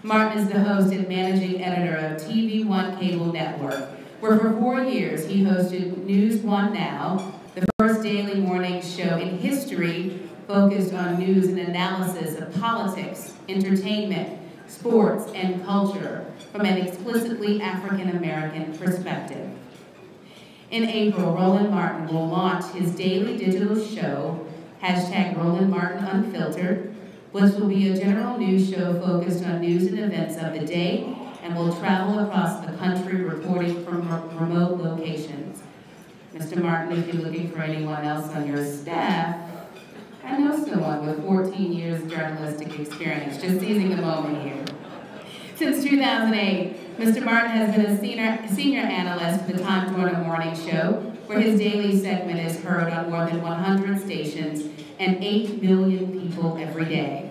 Martin is the host and managing editor of TV One Cable Network, where for 4 years he hosted News One Now, the first daily morning show in history focused on news and analysis of politics, entertainment, sports, and culture from an explicitly African-American perspective. In April, Roland Martin will launch his daily digital show, #Roland Martin Unfiltered, which will be a general news show focused on news and events of the day and will travel across the country reporting from remote locations. Mr. Martin, if you're looking for anyone else on your staff, I know someone with 14 years journalistic experience, just seizing the moment here. Since 2008, Mr. Martin has been a senior analyst for the Time Warner Morning Show, where his daily segment is heard on more than 100 stations and 8 million people every day.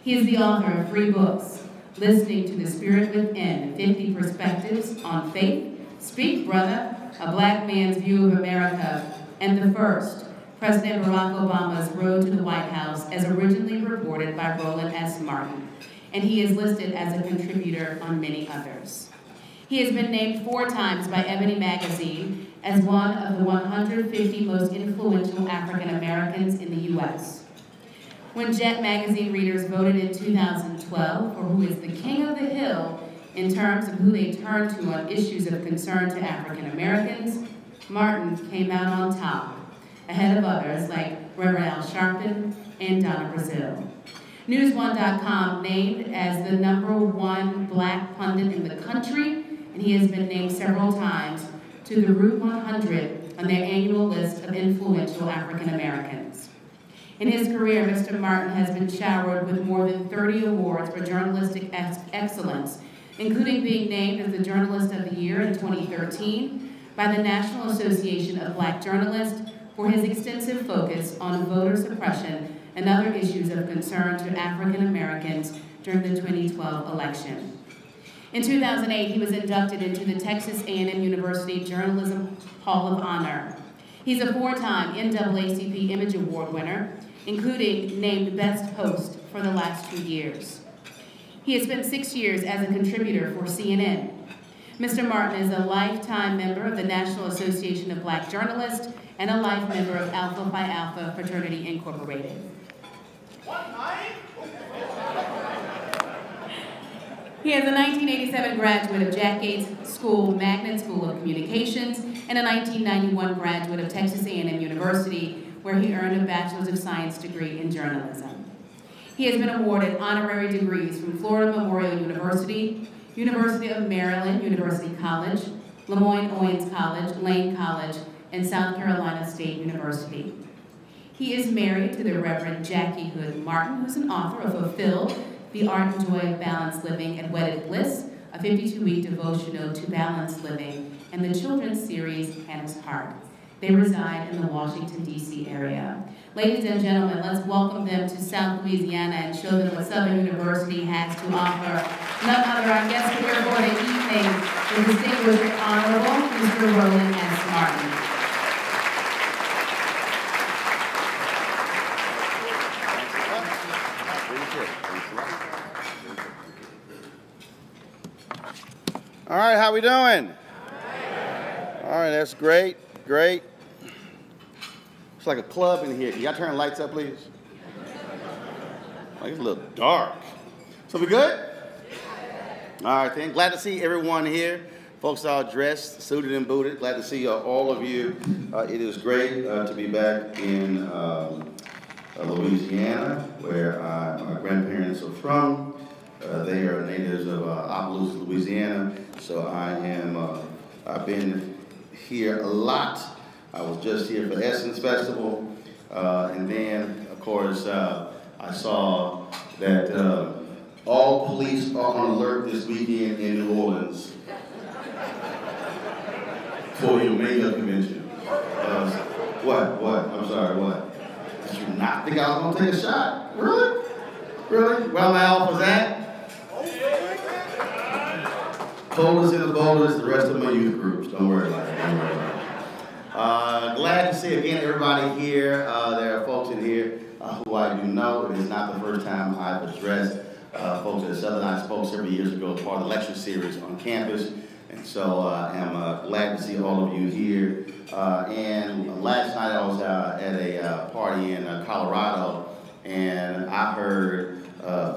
He is the author of 3 books, Listening to the Spirit Within, 50 Perspectives on Faith, Speak Brother, A Black Man's View of America, and the first, President Barack Obama's Road to the White House, as originally reported by Roland S. Martin, and he is listed as a contributor on many others. He has been named 4 times by Ebony Magazine as one of the 150 most influential African Americans in the U.S. When Jet Magazine readers voted in 2012 for who is the king of the hill in terms of who they turn to on issues of concern to African Americans, Martin came out on top, ahead of others like Reverend Al Sharpton and Donna Brazile. Newsone.com named as the #1 black pundit in the country, and he has been named several times to the Route 100 on their annual list of influential African Americans. In his career, Mr. Martin has been showered with more than 30 awards for journalistic excellence, including being named as the Journalist of the Year in 2013 by the National Association of Black Journalists for his extensive focus on voter suppression and other issues of concern to African Americans during the 2012 election. In 2008, he was inducted into the Texas A&M University Journalism Hall of Honor. He's a 4-time NAACP Image Award winner, including named Best Host for the last 2 years. He has spent 6 years as a contributor for CNN. Mr. Martin is a lifetime member of the National Association of Black Journalists and a life member of Alpha Phi Alpha Fraternity Incorporated. He is a 1987 graduate of Jack Gates School, Magnet School of Communications, and a 1991 graduate of Texas A&M University, where he earned a Bachelor's of Science degree in journalism. He has been awarded honorary degrees from Florida Memorial University, University of Maryland, University College, Lemoyne-Owens College, Lane College, and South Carolina State University. He is married to the Reverend Jackie Hood Martin, who's an author of Fulfilled, The Art and Joy of Balanced Living and Wedded Bliss, a 52-week devotional to balanced living, and the children's series, Hannah's Heart. They reside in the Washington, D.C. area. Ladies and gentlemen, let's welcome them to South Louisiana and show them what Southern University has to offer. None other, our guest here for the evening, the distinguished Honorable Mr. Roland S. Martin. All right, how we doing? All right, that's great, great. It's like a club in here. Can y'all turn the lights up, please? Like it's a little dark. So we good? All right, then. Glad to see everyone here. Folks all dressed, suited and booted. Glad to see all of you. It is great to be back in Louisiana, where my grandparents are from. They are natives of Opelousas, Louisiana. So I've been here a lot. I was just here for the Essence Festival. And then, of course, I saw that all police are on alert this weekend in New Orleans for your makeup convention. What? I'm sorry, what? Did you not think I was gonna take a shot? Really? Really? Where my alphas at? Coldest and the boldest, the rest of my youth groups. Don't worry about it. Don't worry about it. Glad to see again everybody here. There are folks in here who I do know. It is not the first time I've addressed folks at Southern. I spoke several years ago as part of the lecture series on campus. And so I'm glad to see all of you here. And last night I was at a party in Colorado, and I heard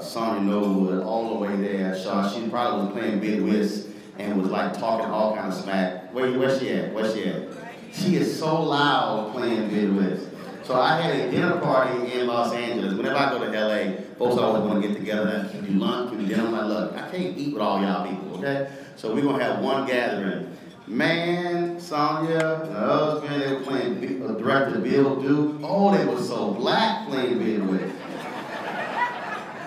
Sonya Norwood all the way there. So she probably was playing big whist and was like talking all kind of smack. Where's she at? Where's she at? She is so loud playing big whist. So I had a dinner party in Los Angeles. Whenever I go to LA, folks always want to get together and can do lunch, can do dinner. I'm like, look, I can't eat with all y'all people, okay? So we're going to have one gathering. Man, Sonya, the husband, they were playing director Bill Duke. Oh, they were so black playing big whist.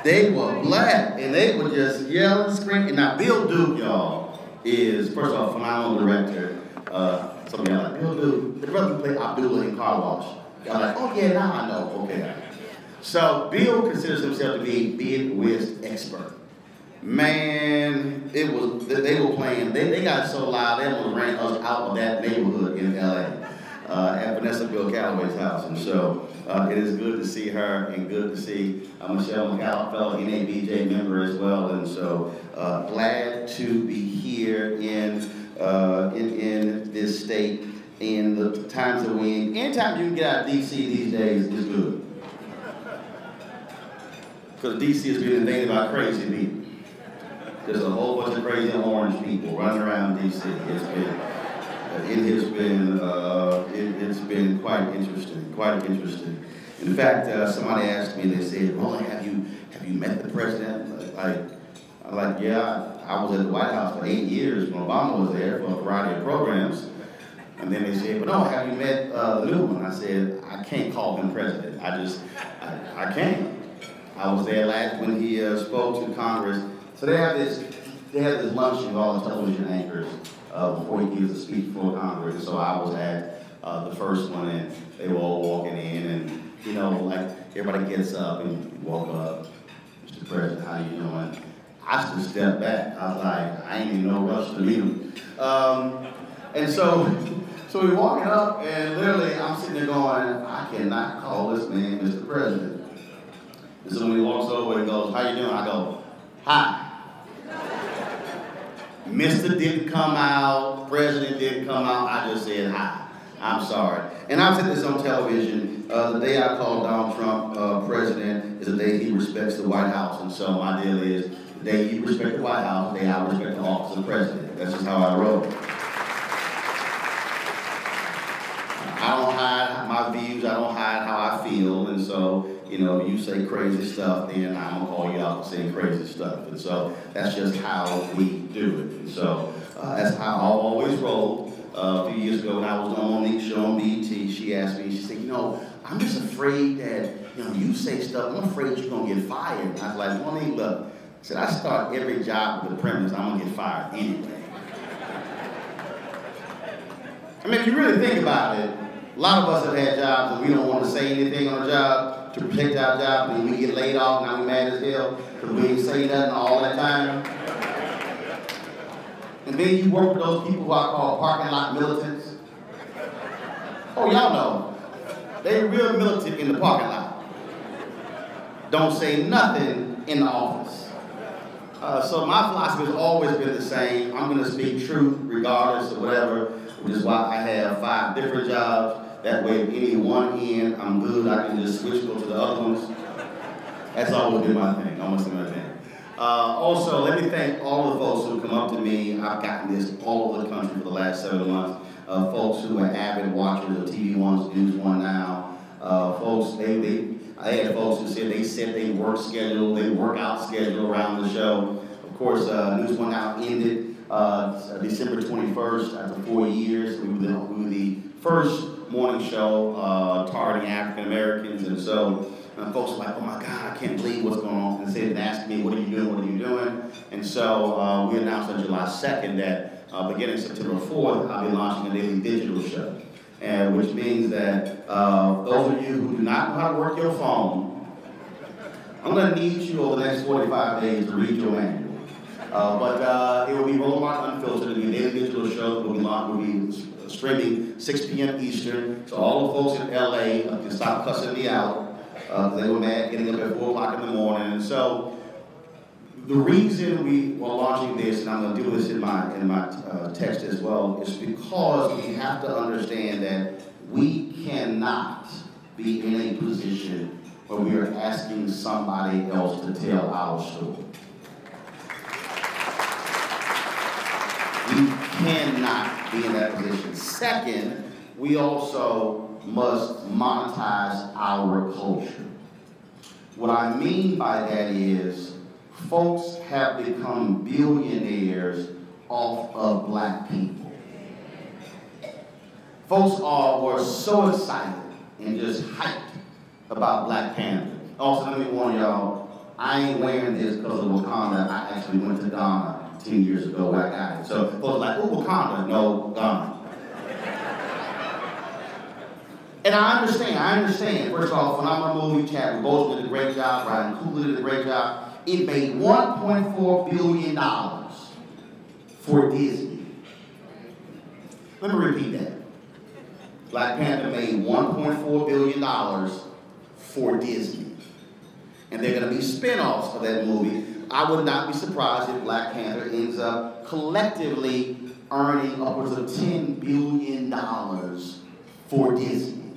They were black, and they were just yelling, screaming. Now, Bill Duke, y'all, is, first of all, a phenomenal director. Some of y'all like, Bill Duke, the brother who played Abdullah in Car Wash. Y'all like, oh yeah, now I know, okay. So Bill considers himself to be a big whist expert. Man, it was, they were playing, they got so loud, they almost ran us out of that neighborhood in LA, at Vanessa Bill Calloway's house. And so it is good to see her and good to see Michelle McCall, fellow NABJ member as well. And so glad to be here in this state in the times that we in. Anytime you can get out of DC these days is good. Because DC has been invaded by crazy people. There's a whole bunch of crazy orange people running around DC. It's been quite interesting. In fact, somebody asked me, they said, Roland, have you met the president? I'm like, yeah, I was at the White House for 8 years when Obama was there for a variety of programs. And then they said, but no, have you met the new one? I said, I can't call him president. I can't. I was there last when he spoke to Congress. So they have this lunch with all the television anchors before he gives a speech before Congress. So I was at the first one, and they were all walking in, and you know, like everybody gets up and walk up, Mr. President, how you doing? I just stepped back. I was like, I ain't in no rush to meet him. And so we're walking up, and literally I'm sitting there going, I cannot call this man Mr. President. And so when he walks over and goes, how you doing? I go, hi. Mr. didn't come out, President didn't come out, I just said hi. I'm sorry. And I've said this on television, the day I called Donald Trump president is the day he respects the White House. And so my deal is, the day you respect the White House, the day I respect the office of the president. That's just how I roll. I don't hide my views, I don't hide how I feel, and so, you know, if you say crazy stuff, then I'm gonna call you out for saying crazy stuff. And so that's just how we do it. And so that's how I always roll. A few years ago when I was on Monique's show on BET, she asked me, she said, you know, I'm just afraid that, you know, you say stuff, I'm afraid you're gonna get fired. And I was like, Monique, look, I said, I start every job with the premise I'm gonna get fired anyway. I mean, if you really think about it, a lot of us have had jobs and we don't want to say anything on the job to protect our job, and when we get laid off, now we're mad as hell because we ain't say nothing all that time. And then you work with those people who I call parking lot militants. Oh, y'all know. They real militant in the parking lot. Don't say nothing in the office. So my philosophy has always been the same. I'm going to speak truth regardless of whatever, which is why I have 5 different jobs. That way, if any one end, I'm good. I can just switch, go to the other ones. That's always been my thing. Almost been my thing. Also, let me thank all the folks who come up to me. I've gotten this all over the country for the last 7 months. Folks who are avid watchers of TV One's News One Now. Folks, I had folks who said they set their work schedule, their workout schedule around the show. Of course, News One Now ended December 21st after 4 years. We were the first morning show targeting African Americans, and so folks were like, oh my God, I can't believe what's going on. And they asked me, what are you doing, what are you doing? And so we announced on July 2nd that beginning September 4th, I'll be launching a daily digital show. And which means that those of you who do not know how to work your phone, I'm going to need you over the next 45 days to read your manual. But it will be Roland Martin Unfiltered. It'll be a daily digital show. We'll be streaming 6 p.m. Eastern. So all the folks in LA can stop cussing me out. They were mad getting up at 4 o'clock in the morning. And so The reason we were launching this, and I'm going to do this in my text as well, is because we have to understand that we cannot be in a position where we are asking somebody else to tell our story. We cannot be in that position. Second, we also must monetize our culture. What I mean by that is, folks have become billionaires off of black people. Folks were so excited and just hyped about Black Panther. Also, let me warn y'all, I ain't wearing this because of Wakanda. I actually went to Ghana 10 years ago where I got it. So folks are like, oh, Wakanda. No, Ghana. And I understand. First of all, phenomenal movie, Chadwick Boseman did a great job, Ryan Coogler did a great job. It made $1.4 billion for Disney. Let me repeat that. Black Panther made $1.4 billion for Disney. And they're going to be spin-offs of that movie. I would not be surprised if Black Panther ends up collectively earning upwards of $10 billion for Disney.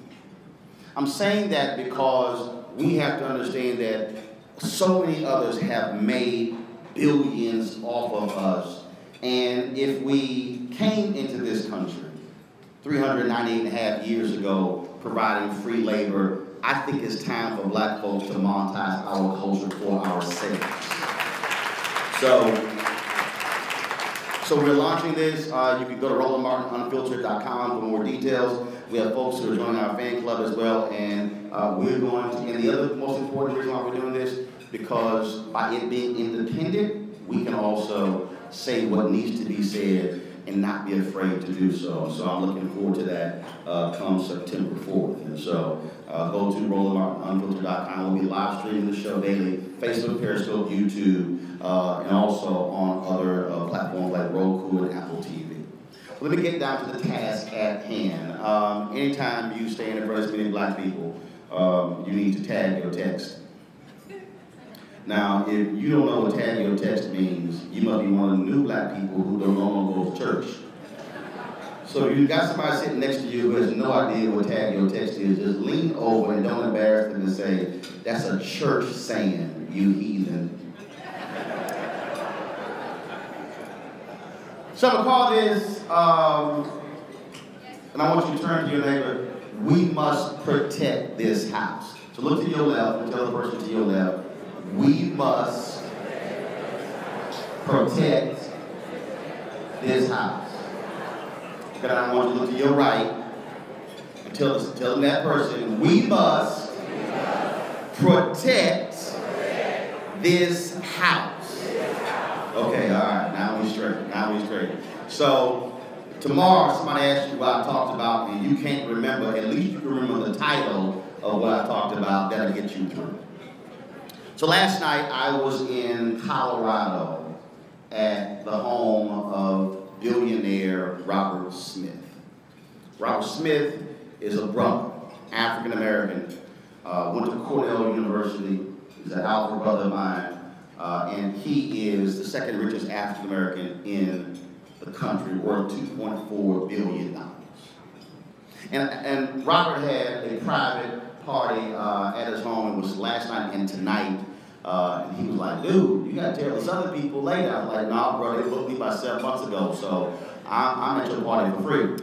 I'm saying that because we have to understand that so many others have made billions off of us. And if we came into this country 398.5 years ago providing free labor, I think it's time for black folks to monetize our culture for ourselves. So we're launching this. You can go to RolandMartinUnfiltered.com for more details. We have folks who are joining our fan club as well, and we're going to, and the other most important reason why we're doing this, because by it being independent, we can also say what needs to be said and not be afraid to do so. So I'm looking forward to that come September 4th. And so go to RolandMartinUnfiltered.com. We'll be live streaming the show daily, Facebook, Periscope, YouTube, and also on other platforms like Roku and Apple TV. Let me get down to the task at hand. Anytime you stand in front of many black people, you need to tag your text. Now, if you don't know what tag your text means, you must be one of the new black people who don't no longer go to church. So if you got somebody sitting next to you who has no idea what tag your text is, just lean over and don't embarrass them and say, that's a church saying, you heathen. So I'm going to call this, and I want you to turn to your neighbor, we must protect this house. So look to your left and tell the person to your left, we must protect this house. Then I want you to look to your right and tell that person, we must protect this house. Okay, all right, now we straight. So tomorrow somebody asks you what I talked about and you can't remember, at least you can remember the title of what I talked about, that'll get you through. So last night I was in Colorado at the home of billionaire Robert Smith. Robert Smith is a brother, African American, went to Cornell University, he's an alpha brother of mine, and he is the second richest African American in the country, worth $2.4 billion. And Robert had a private party at his home. It was last night and tonight. And he was like, dude, you gotta tell these other people later. I was like, nah, bro, they booked me about 7 months ago, so I'm at your party for free.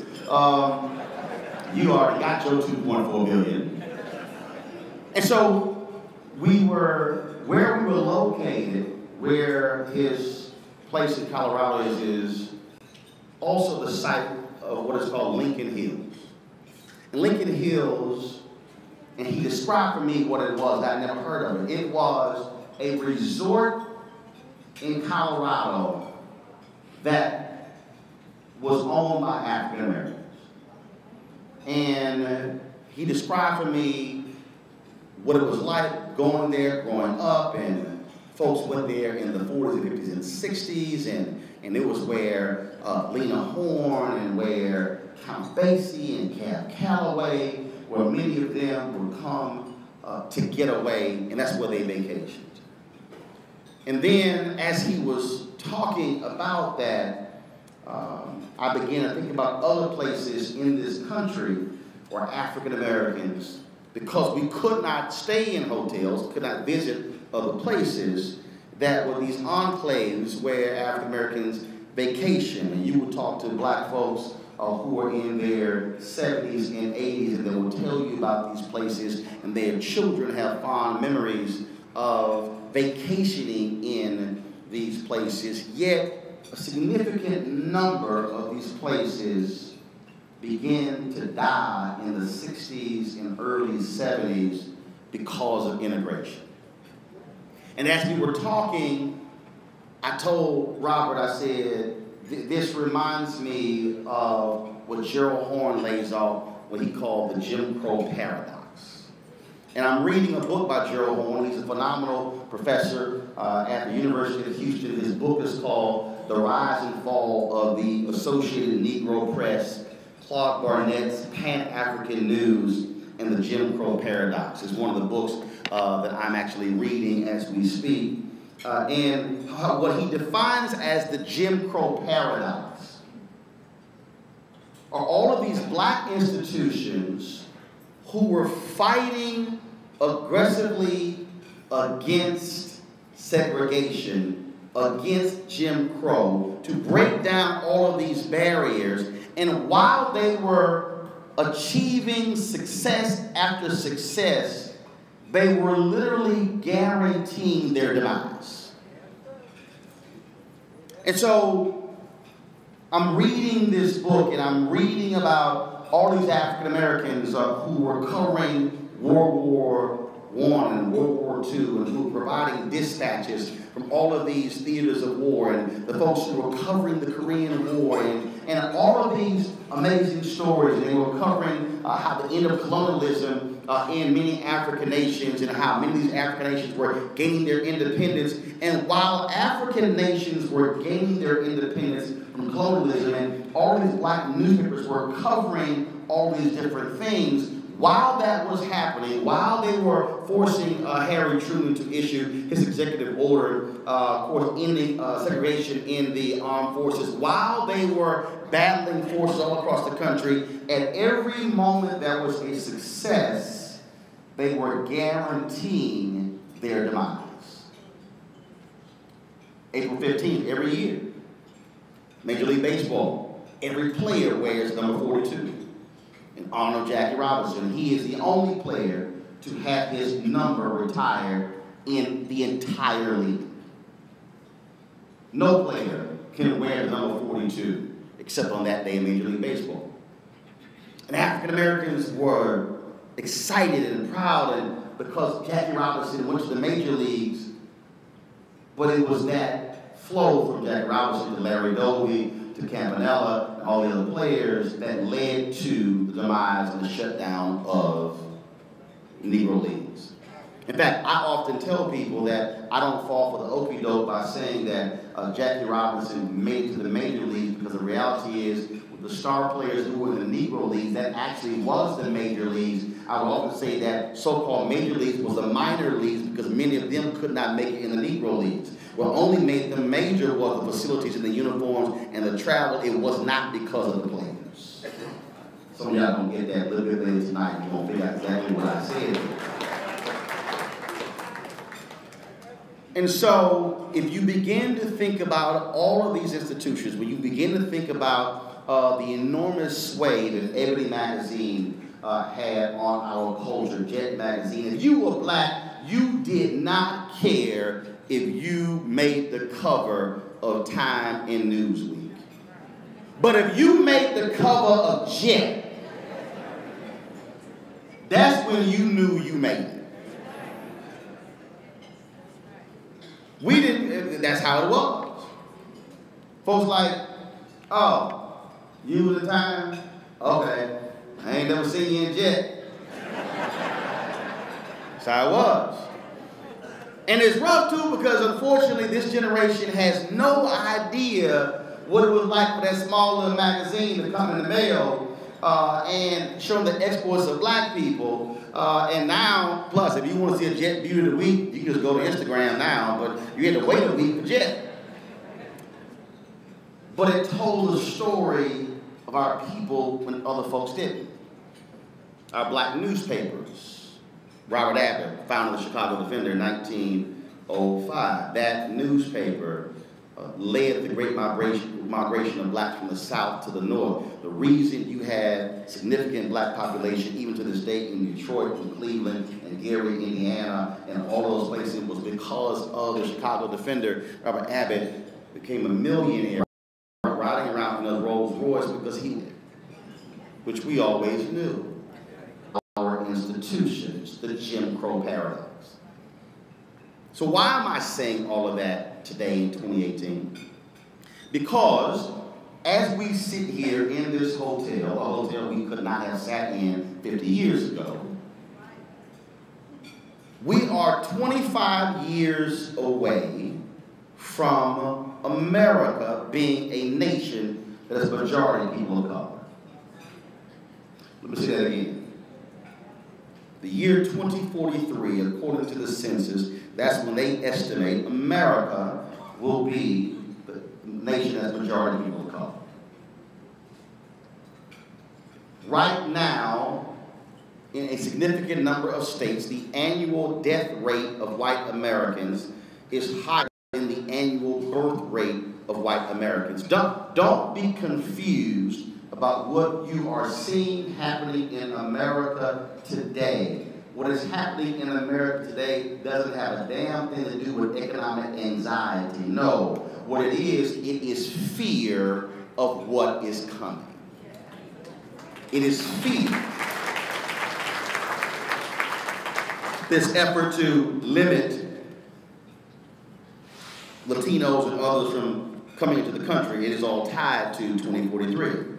You already got your $2.4 billion. And so where we were located, where his place in Colorado is also the site of what is called Lincoln Hills. And Lincoln Hills, and he described for me what it was. I never heard of it. It was a resort in Colorado that was owned by African Americans. And he described for me what it was like going there, growing up, and folks went there in the 40s and 50s and 60s, and it was where Lena Horne and where Count Basie and Cab Calloway, where many of them would come to get away, and that's where they vacationed. And then as he was talking about that, I began to think about other places in this country where African Americans, because we could not stay in hotels, could not visit other places, that were these enclaves where African Americans vacation. And you would talk to black folks who are in their 70s and 80s, and they will tell you about these places, and their children have fond memories of vacationing in these places. Yet, a significant number of these places began to die in the 60s and early 70s because of immigration. And as we were talking, I told Robert, I said, this reminds me of what Gerald Horne lays out, what he called the Jim Crow paradox. And I'm reading a book by Gerald Horne. He's a phenomenal professor at the University of Houston. His book is called The Rise and Fall of the Associated Negro Press, Clark Barnett's Pan-African News, and the Jim Crow Paradox. It's one of the books that I'm actually reading as we speak. And what he defines as the Jim Crow paradox are all of these black institutions who were fighting aggressively against segregation, against Jim Crow, to break down all of these barriers. And while they were achieving success after success, they were literally guaranteeing their demise. And so I'm reading this book, and I'm reading about all these African Americans who were covering World War I and World War II, and who were providing dispatches from all of these theaters of war, and the folks who were covering the Korean War, and all of these amazing stories. And they were covering how the end of colonialism in many African nations, and how many of these African nations were gaining their independence. And while African nations were gaining their independence from colonialism, and all these black newspapers were covering all these different things, while that was happening, while they were forcing Harry Truman to issue his executive order, of course, ending segregation in the armed forces, while they were battling forces all across the country, at every moment that was a success, they were guaranteeing their demise. April 15th, every year, Major League Baseball, every player wears number 42. In honor of Jackie Robinson. He is the only player to have his number retired in the entire league. No player can wear the number 42 except on that day in Major League Baseball. And African Americans were excited and proud, and because Jackie Robinson went to the major leagues, but it was that flow from Jackie Robinson to Larry Doby to Campanella and all the other players that led to the demise and the shutdown of Negro leagues. In fact, I often tell people that I don't fall for the okie doke by saying that Jackie Robinson made it to the major leagues, because the reality is, with the star players who were in the Negro leagues, that actually was the major leagues. I would often say that so-called major leagues was the minor leagues, because many of them could not make it in the Negro leagues. What only made them major was the facilities and the uniforms and the travel. It was not because of the players. Some of y'all don't get that. A little bit later tonight, you won't figure out exactly what I said. And so, if you begin to think about all of these institutions, when you begin to think about the enormous sway that Ebony Magazine had on our culture, Jet Magazine, if you were black, you did not care if you made the cover of Time and Newsweek. But if you made the cover of Jet, that's when you knew you made it. We didn't, that's how it was. Folks like, oh, you was the Time? Okay, I ain't never seen you in Jet. That's how it was. And it's rough too, because unfortunately this generation has no idea what it was like for that small little magazine to come in the mail and showing the exploits of black people. And now, plus, if you want to see a Jet Beauty of the Week, you can just go to Instagram now, but you had to wait a week for Jet. But it told the story of our people when other folks didn't. Our black newspapers. Robert Abbott founded the Chicago Defender in 1905. That newspaper led the great migration of blacks from the South to the North. The reason you had significant black population, even to this day, in Detroit, and Cleveland, and Gary, Indiana, and all those places was because of the Chicago Defender. Robert Abbott became a millionaire riding around in a Rolls Royce because he did, which we always knew. Our institutions, the Jim Crow paradox. So why am I saying all of that today in 2018? Because as we sit here in this hotel, a hotel we could not have sat in 50 years ago, we are 25 years away from America being a nation that is a majority people of color. Let me say that again. The year 2043, according to the census, that's when they estimate America will be the nation that's majority people of color. Right now, in a significant number of states, the annual death rate of white Americans is higher than the annual birth rate of white Americans. Don't be confused about what you are seeing happening in America today. What is happening in America today doesn't have a damn thing to do with economic anxiety. No, what it is fear of what is coming. It is fear. This effort to limit Latinos and others from coming into the country, it is all tied to 2043.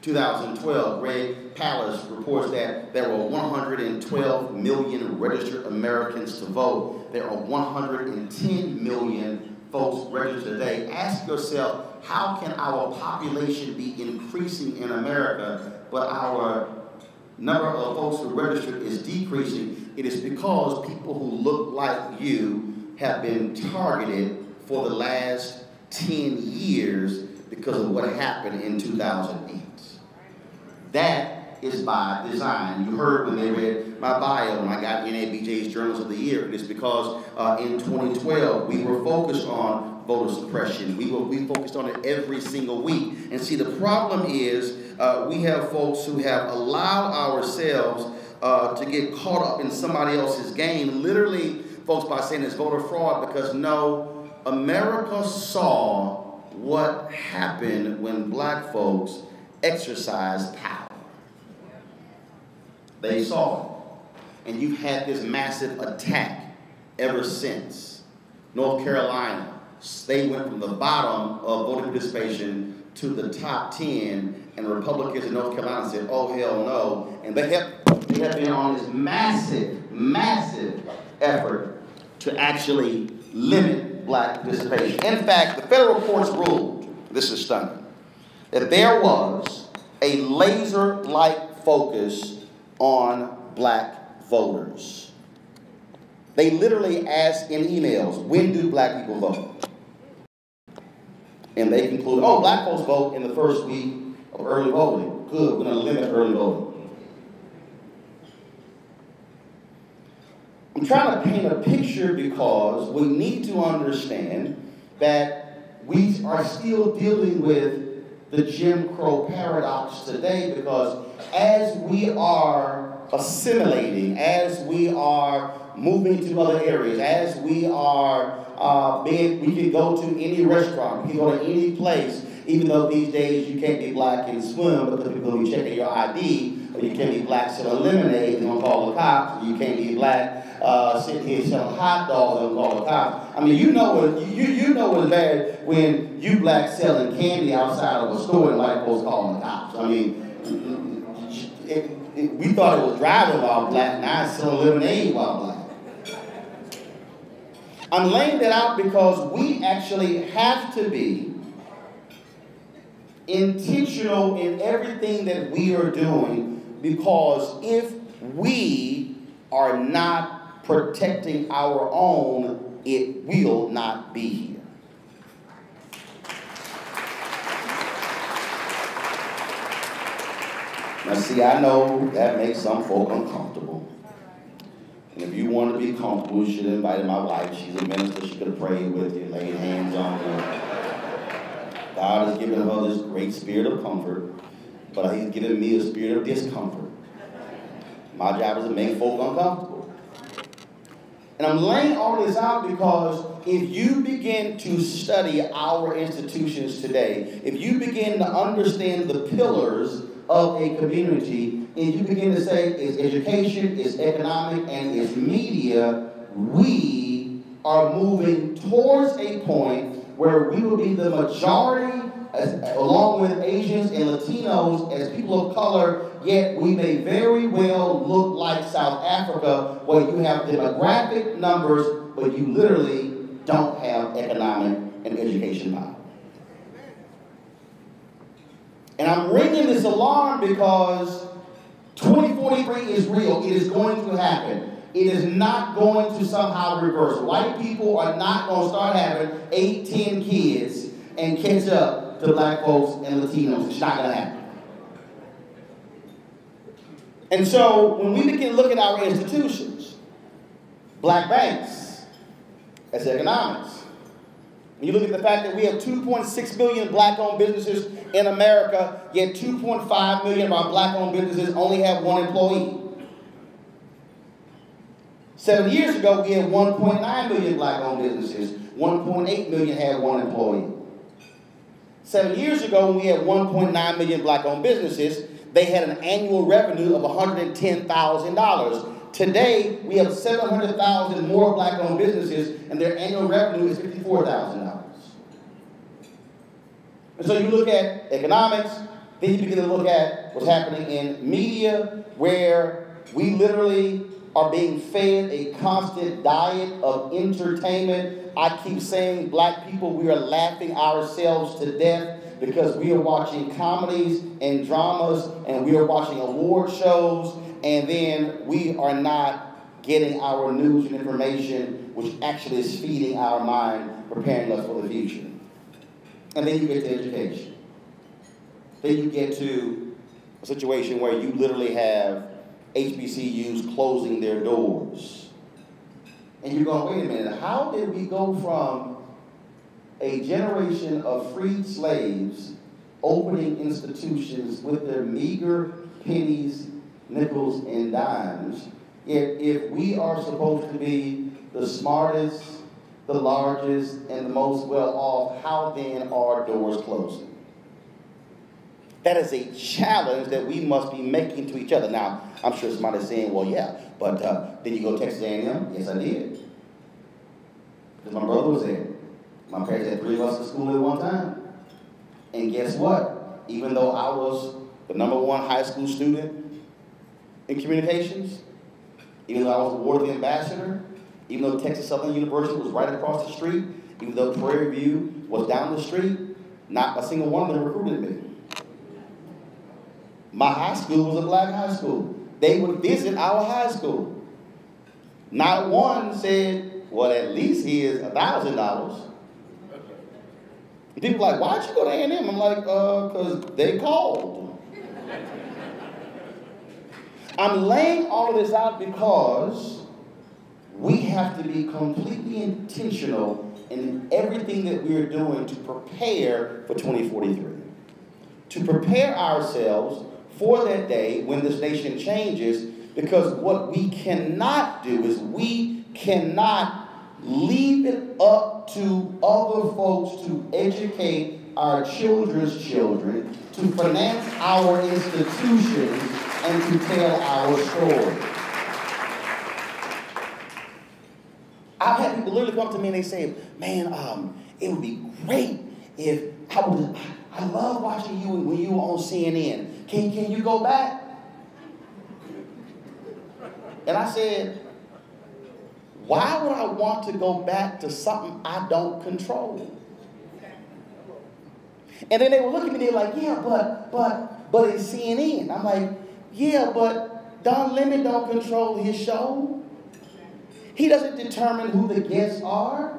2012, Greg Pallas reports that there were 112 million registered Americans to vote. There are 110 million folks registered today. Ask yourself, how can our population be increasing in America, but our number of folks who registered is decreasing? It is because people who look like you have been targeted for the last 10 years because of what happened in 2008. That is by design. You heard when they read my bio when I got NABJ's Journals of the Year. It is because in 2012 we were focused on voter suppression. We focused on it every single week. And see, the problem is we have folks who have allowed ourselves to get caught up in somebody else's game. Literally, folks, by saying it's voter fraud, because no, America saw what happened when black folks exercised power. They saw it. And you've had this massive attack ever since. North Carolina, they went from the bottom of voter participation to the top 10, and Republicans in North Carolina said, oh, hell no. And they have been on this massive effort to actually limit black participation. In fact, the federal courts ruled, this is stunning, that there was a laser-like focus on black voters. They literally asked in emails, when do black people vote? And they concluded, oh, black folks vote in the first week of early voting. Good, we're going to limit early voting. I'm trying to paint a picture because we need to understand that we are still dealing with the Jim Crow paradox today, because as we are assimilating, as we are moving to other areas, as we are we can go to any restaurant, we can go to any place, even though these days you can't be black and swim because people will be checking your ID, or you can't be black selling lemonade, they're going to call the cops, or you can't be black sitting here selling hot dogs, they're going to call the cops. I mean, you know it's bad when you black selling candy outside of a store and white folks calling the cops. I mean, we thought it was driving while black, now it's selling lemonade while black. I'm laying that out because we actually have to be intentional in everything that we are doing, because if we are not protecting our own, it will not be here. Now see, I know that makes some folk uncomfortable. And if you want to be comfortable, you should have invited my wife. She's a minister. She could have prayed with you, laid hands on you. God has given her this great spirit of comfort, but He's given me a spirit of discomfort. My job is to make folk uncomfortable. And I'm laying all this out because if you begin to study our institutions today, if you begin to understand the pillars of a community, and you begin to say it's education, it's economic, and it's media, we are moving towards a point where we will be the majority, along with Asians and Latinos, as people of color, yet we may very well look like South Africa, where you have demographic numbers, but you literally don't have economic and education power. And I'm ringing this alarm because 2043 is real. It is going to happen. It is not going to somehow reverse. White people are not going to start having 8, 10 kids and catch up to black folks and Latinos. It's not going to happen. And so when we begin to look at our institutions, black banks, that's economics. When you look at the fact that we have 2.6 million black-owned businesses in America, yet 2.5 million of our black-owned businesses only have one employee. 7 years ago, we had 1.9 million black-owned businesses. 1.8 million had one employee. 7 years ago, when we had 1.9 million black-owned businesses, they had an annual revenue of $110,000. Today, we have 700,000 more black-owned businesses, and their annual revenue is $54,000. And so you look at economics, then you begin to look at what's happening in media, where we literally are being fed a constant diet of entertainment. I keep saying, black people, we are laughing ourselves to death because we are watching comedies and dramas, and we are watching award shows, and then we are not getting our news and information, which actually is feeding our mind, preparing us for the future. And then you get to education. Then you get to a situation where you literally have HBCUs closing their doors. And you're going, wait a minute, how did we go from a generation of freed slaves opening institutions with their meager pennies, nickels, and dimes, if we are supposed to be the smartest, the largest, and the most well-off, how then are doors closing? That is a challenge that we must be making to each other. Now, I'm sure somebody's saying, well, yeah, but did you go to Texas A&M? Yes, I did. Because my brother was there. My parents had 3 of us in school at one time. And guess what? Even though I was the #1 high school student in communications, even though I was awarded the ambassador, even though Texas Southern University was right across the street, even though Prairie View was down the street, not a single one of them recruited me. My high school was a black high school. They would visit our high school. Not one said, well, at least here's $1,000. People are like, why'd you go to A&M? I'm like, because they called. I'm laying all of this out because we have to be completely intentional in everything that we're doing to prepare for 2043. To prepare ourselves for that day when this nation changes, because what we cannot do is we cannot leave it up to other folks to educate our children's children, to finance our institutions, and to tell our story. I've had people literally come to me and they say, man, it would be great if I love watching you when you were on CNN. Can you go back? And I said, why would I want to go back to something I don't control? And then they would look at me, they were like, yeah, but it's CNN. I'm like, yeah, but Don Lemon don't control his show. He doesn't determine who the guests are.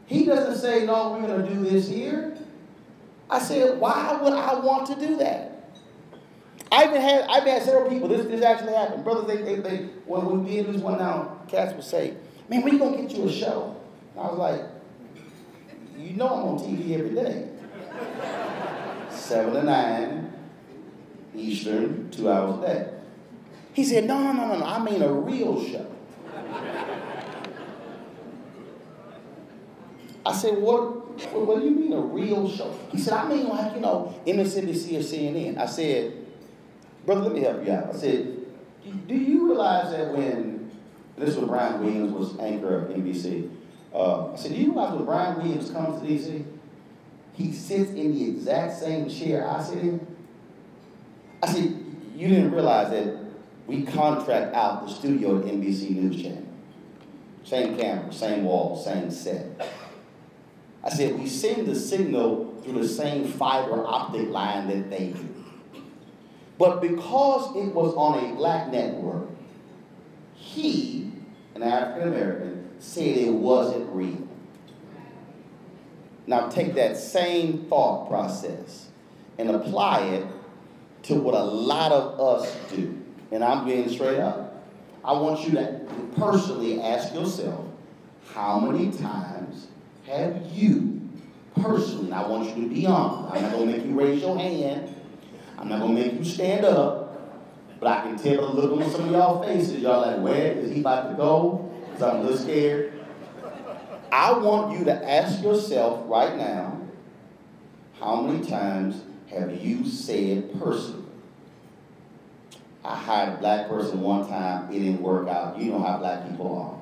He doesn't say, no, we're going to do this here. I said, why would I want to do that? I've had several people, this actually happened. Brothers, when we did this one now, cats would say, man, when you going to get you a show? And I was like, you know I'm on TV every day. 7 to 9 Eastern, 2 hours a day. He said, no, I mean a real show. I said, what do you mean a real show? He said, I mean like, MSNBC or CNN. I said, brother, let me help you out. I said, do you realize that this was Brian Williams was anchor of NBC. I said, do you realize when Brian Williams comes to DC, he sits in the exact same chair I sit in? I said, you didn't realize that we contract out the studio at NBC News Channel. Same camera, same wall, same set. I said, we send the signal through the same fiber optic line that they do. But because it was on a black network, he, an African American, said it wasn't real. Now take that same thought process and apply it to what a lot of us do. And I'm being straight up. I want you to personally ask yourself, how many times have you personally, and I want you to be honest, I'm not going to make you raise your hand, I'm not going to make you stand up, but I can tell the look on some of y'all faces, y'all like, where is he about to go? Because I'm a little scared. I want you to ask yourself right now, how many times have you said personally, I hired a black person one time, it didn't work out. You know how black people are.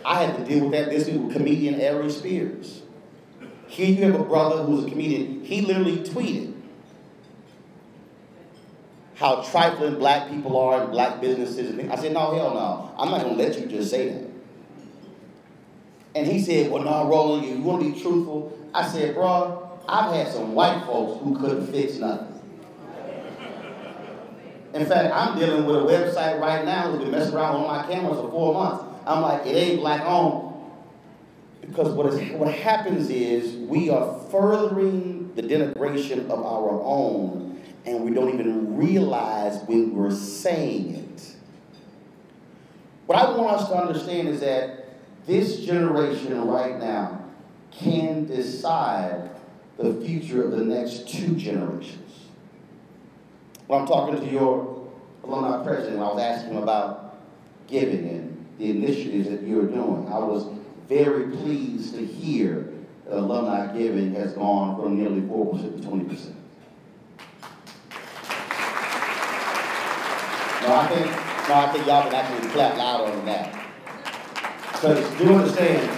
I had to deal with that this week with comedian Ari Spears. Here you have a brother who's a comedian. He literally tweeted how trifling black people are and black businesses. And I said, no, hell no. I'm not going to let you just say that. And he said, well, no, Roland, you want to be truthful? I said, bro, I've had some white folks who couldn't fix nothing. In fact, I'm dealing with a website right now that's been messing around on my cameras for 4 months. I'm like, it ain't black owned. Because what happens is we are furthering the denigration of our own, and we don't even realize when we're saying it. What I want us to understand is that this generation right now can decide the future of the next 2 generations. When I'm talking to your alumni president, I was asking him about giving and the initiatives that you're doing. I was very pleased to hear that alumni giving has gone from nearly 4% to 20%. I think y'all can actually clap louder than that. Because do understand,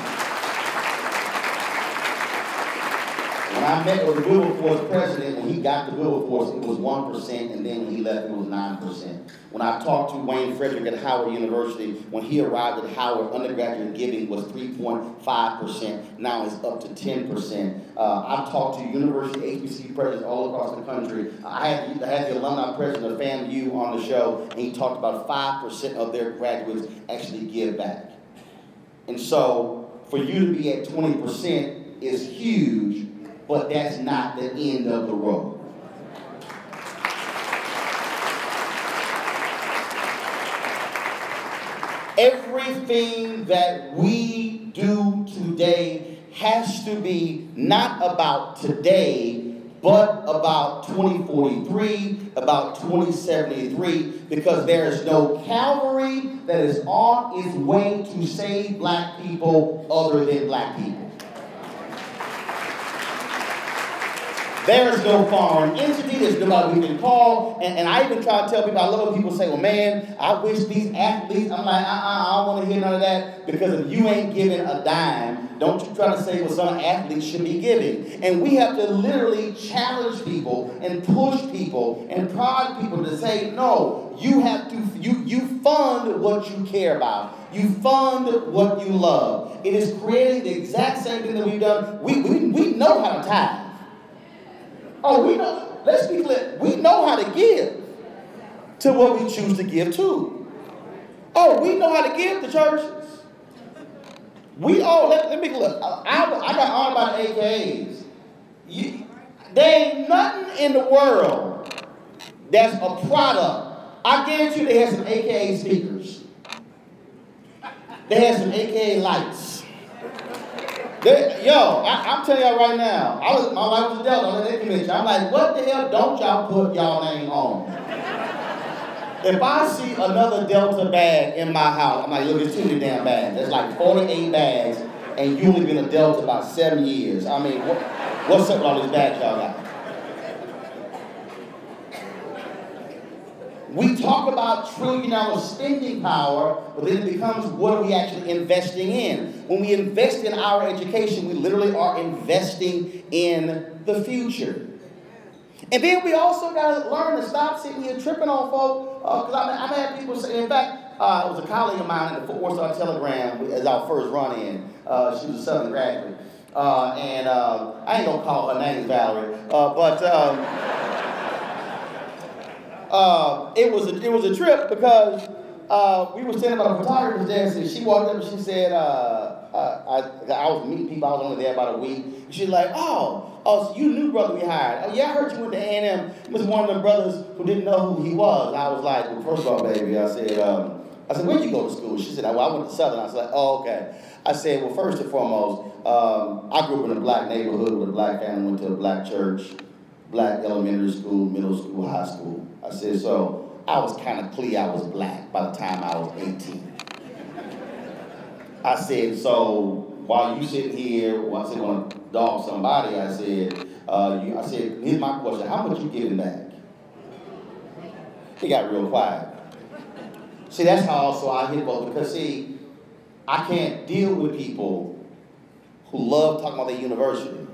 when I met with the Wilberforce president, when he got to Wilberforce, it was 1%, and then when he left, it was 9%. When I talked to Wayne Frederick at Howard University, when he arrived at Howard, undergraduate giving was 3.5%. Now it's up to 10%. I've talked to university HBCU presidents all across the country. I had the alumni president of FAMU on the show, and he talked about 5% of their graduates actually give back. And so for you to be at 20% is huge, but that's not the end of the road. Everything that we do today has to be not about today, but about 2043, about 2073, because there is no Calvary that is on its way to save black people other than black people. There is no foreign entity. There's nobody we can call. And I even try to tell people, I love when people say, well, man, I wish these athletes, I'm like, I don't want to hear none of that, because if you ain't giving a dime, don't you try to say what some athletes should be giving. And we have to literally challenge people and push people and prod people to say, no, you have to, you fund what you care about. You fund what you love. It is creating the exact same thing that we've done. We know how to tithe. Oh, we know, let's be clear, we know how to give to what we choose to give to. Oh, we know how to give to churches. We all, let me look, I got honored by the AKAs. There ain't nothing in the world that's a product. I guarantee you they had some AKA speakers. They had some AKA lights. I'm telling y'all right now, my wife was a Delta on that convention. I'm like, what the hell don't y'all put y'all name on? If I see another Delta bag in my house, I'm like, look, it's too many damn bags. There's like 48 bags, and you only been a Delta about 7 years. I mean, what's up with all these bags y'all got? We talk about trillion-dollar spending power, but then it becomes what are we actually investing in? When we invest in our education, we literally are investing in the future. And then we also got to learn to stop sitting here tripping on folks, because I've had people say, in fact, it was a colleague of mine in the Fort Worth Star-Telegram as our first run-in. She was a Southern graduate. And I ain't going to call her name Valerie, it was a trip because we were standing by the photographer's desk, and she walked up and she said, I was meeting people, I was only there about a week. And she's like, oh, so you knew brother we hired. Oh, yeah, I heard you went to A&M. It was one of them brothers who didn't know who he was. And I was like, well, first of all, baby, I said, where'd you go to school? She said, well, I went to Southern. I was like, oh, okay. I said, well, first and foremost, I grew up in a black neighborhood with a black family, went to a black church, black elementary school, middle school, high school. I said, so I was kind of clear I was black by the time I was 18. I said, so while you sitting here, while I said, want to dog somebody, I said, here's my question, how much you giving back? He got real quiet. See, that's how also I hit both, because see, I can't deal with people who love talking about their university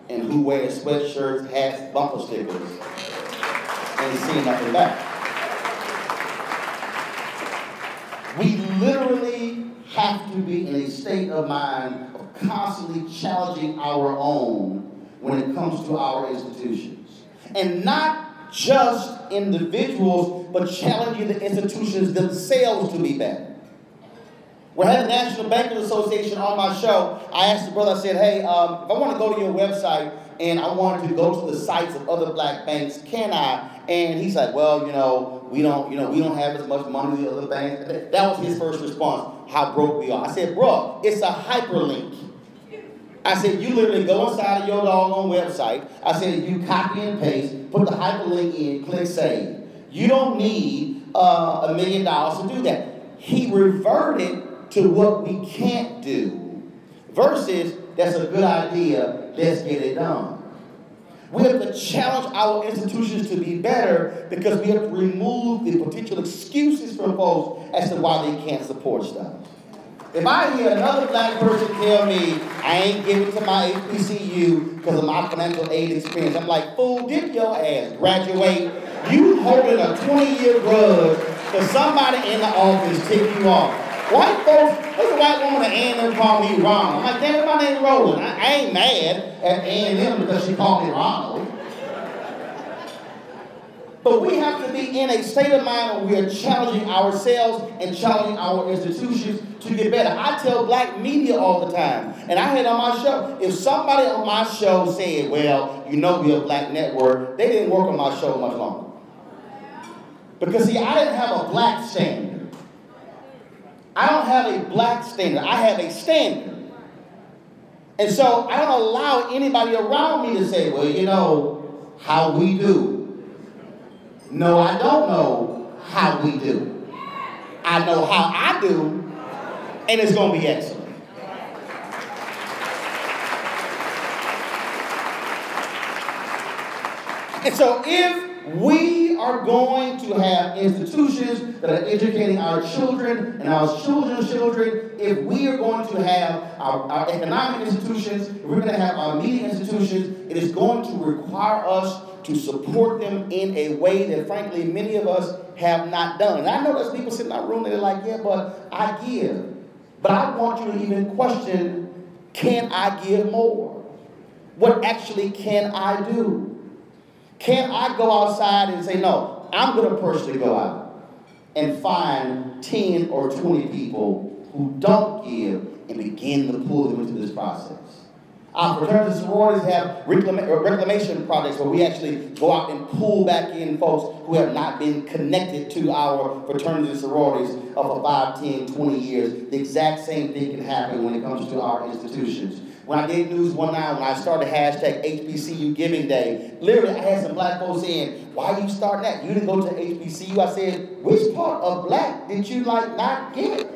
and who wear sweatshirts, hats, bumper stickers, and see nothing back. We literally have to be in a state of mind of constantly challenging our own when it comes to our institutions. And not just individuals, but challenging the institutions themselves to be better. When I had the National Bankers Association on my show, I asked the brother, I said, hey, if I want to go to your website and I wanted to go to the sites of other black banks, can I? And he's like, well, we don't have as much money as the other banks. That was his first response, how broke we are. I said, bro, it's a hyperlink. I said, you literally go inside of your doggone website. I said, you copy and paste, put the hyperlink in, click save. You don't need $1 million to do that. He reverted to what we can't do versus that's a good idea, let's get it done. We have to challenge our institutions to be better because we have to remove the potential excuses from folks as to why they can't support stuff. If I hear another black person tell me I ain't giving to my HBCU because of my financial aid experience, I'm like, fool, dip your ass, graduate. You holding a 20-year grudge for somebody in the office tick you off. White folks, there's a white woman at A&M called me Ronald. I'm like, damn it, my name's Roland. I ain't mad at A&M because she called me Ronald. But we have to be in a state of mind where we are challenging ourselves and challenging our institutions to get better. I tell black media all the time, and I had on my show, if somebody on my show said, well, we're a black network, they didn't work on my show much longer. Because see, I didn't have a black standard. I don't have a black standard. I have a standard. And so I don't allow anybody around me to say, well, how we do. No, I don't know how we do. I know how I do, and it's going to be excellent. And so if we are going to have institutions that are educating our children and our children's children, if we are going to have our economic institutions, if we're going to have our media institutions, it is going to require us to support them in a way that, frankly, many of us have not done. And I know there's people sitting in our room that are like, yeah, but I give. But I want you to even question, can I give more? What actually can I do? Can I go outside and say, no, I'm going to personally go out and find 10 or 20 people who don't give and begin to pull them into this process? Our fraternities and sororities have reclamation projects where we actually go out and pull back in folks who have not been connected to our fraternities and sororities for 5, 10, 20 years. The exact same thing can happen when it comes to our institutions. When I did News One Now, when I started hashtag HBCU Giving Day, literally I had some black folks saying, why are you starting that? You didn't go to HBCU. I said, which part of black did you not get?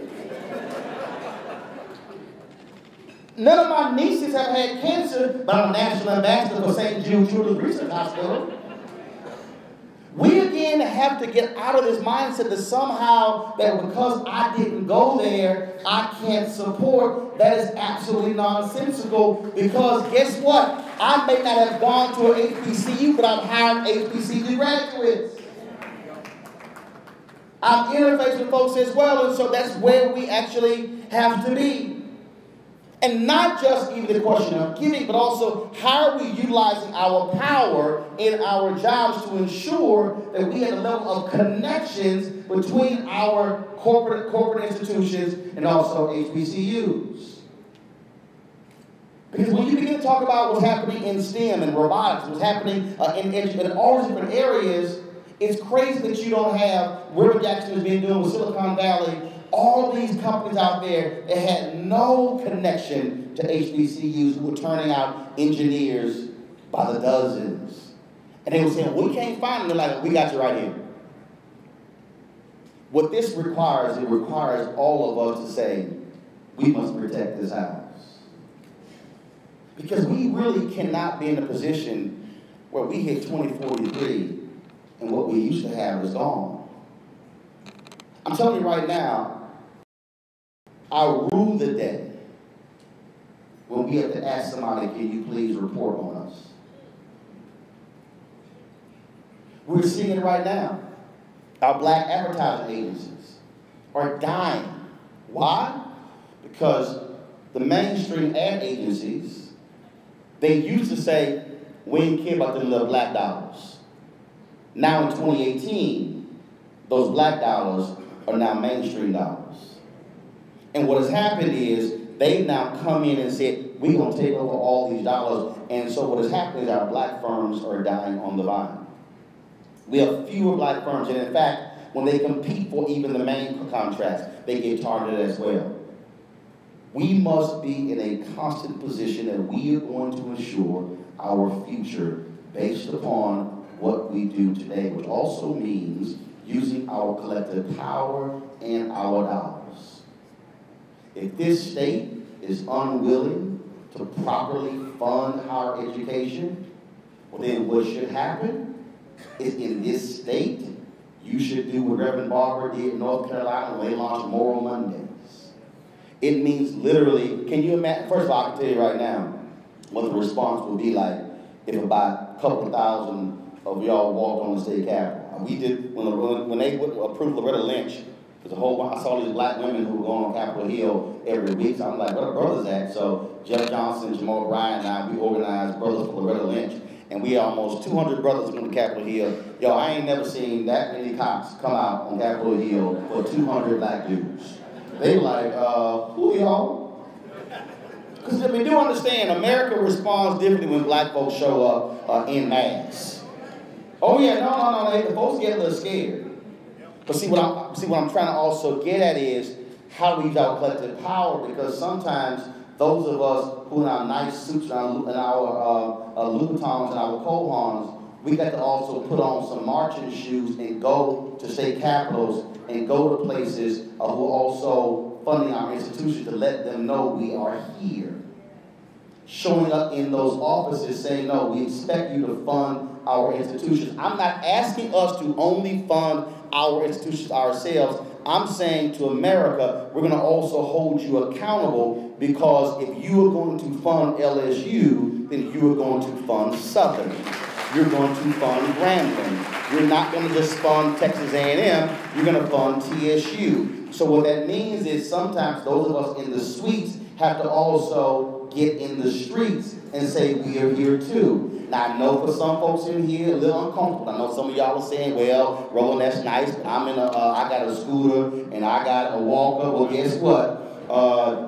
None of my nieces have had cancer, but I'm a national ambassador for St. Jude Children's Research Hospital. We again have to get out of this mindset that somehow that because I didn't go there, I can't support. That is absolutely nonsensical, because guess what? I may not have gone to an HBCU, but I've hired HBCU graduates. I've interfaced with folks as well, and so that's where we actually have to be. And not just even the question of giving, but also how are we utilizing our power in our jobs to ensure that we have a level of connections between our corporate institutions and also HBCUs. Because when you begin to talk about what's happening in STEM and robotics, what's happening in all these different areas, it's crazy that you don't have Reverend Jackson has been doing with Silicon Valley. All these companies out there that had no connection to HBCUs who were turning out engineers by the dozens. And they were saying, we can't find them. They're like, we got you right here. What this requires, it requires all of us to say, we must protect this house. Because we really cannot be in a position where we hit 2043 and what we used to have is gone. I'm telling you right now, I'll rue the day when we have to ask somebody, can you please report on us? We're seeing it right now. Our black advertising agencies are dying. Why? Because the mainstream ad agencies, they used to say, we ain't care about them little black dollars. Now in 2018, those black dollars are now mainstream dollars. And what has happened is they've now come in and said, we're going to take over all these dollars. And so what has happened is our black firms are dying on the vine. We have fewer black firms. And in fact, when they compete for even the main contracts, they get targeted as well. We must be in a constant position that we are going to ensure our future based upon what we do today, which also means using our collective power and our dollars. If this state is unwilling to properly fund higher education, well then what should happen is in this state, you should do what Reverend Barber did in North Carolina when they launched Moral Mondays. It means literally, can you imagine, first of all, I can tell you right now what the response would be like if about a couple of thousand of y'all walked on the state capitol. We did, when they approved Loretta Lynch, there's a whole bunch, I saw these black women who were going on Capitol Hill every week, so I'm like, where the brothers at? So Jeff Johnson, Jamal Bryant, and I, we organized Brothers for Loretta Lynch, and we had almost 200 brothers went to Capitol Hill. Yo, I ain't never seen that many cops come out on Capitol Hill for 200 black dudes. They were like, who y'all? Because we do understand, America responds differently when black folks show up en masse. Oh yeah, no, the folks get a little scared. But see what I'm trying to also get at is how we use our collective power, because sometimes those of us who in our nice suits and our Louboutins and our Cohons, we got to also put on some marching shoes and go to state capitals and go to places who are also funding our institutions to let them know we are here. showing up in those offices saying, no, we expect you to fund our institutions. I'm not asking us to only fund our institutions ourselves. I'm saying to America, we're going to also hold you accountable, because if you are going to fund LSU, then you are going to fund Southern. You're going to fund Grambling. You're not going to just fund Texas A&M, you're going to fund TSU. So what that means is sometimes those of us in the suites have to also get in the streets and say we are here too. Now I know for some folks in here a little uncomfortable. I know some of y'all are saying, well, Roland, that's nice, but I'm in I got a scooter and I got a walker. Well, guess what?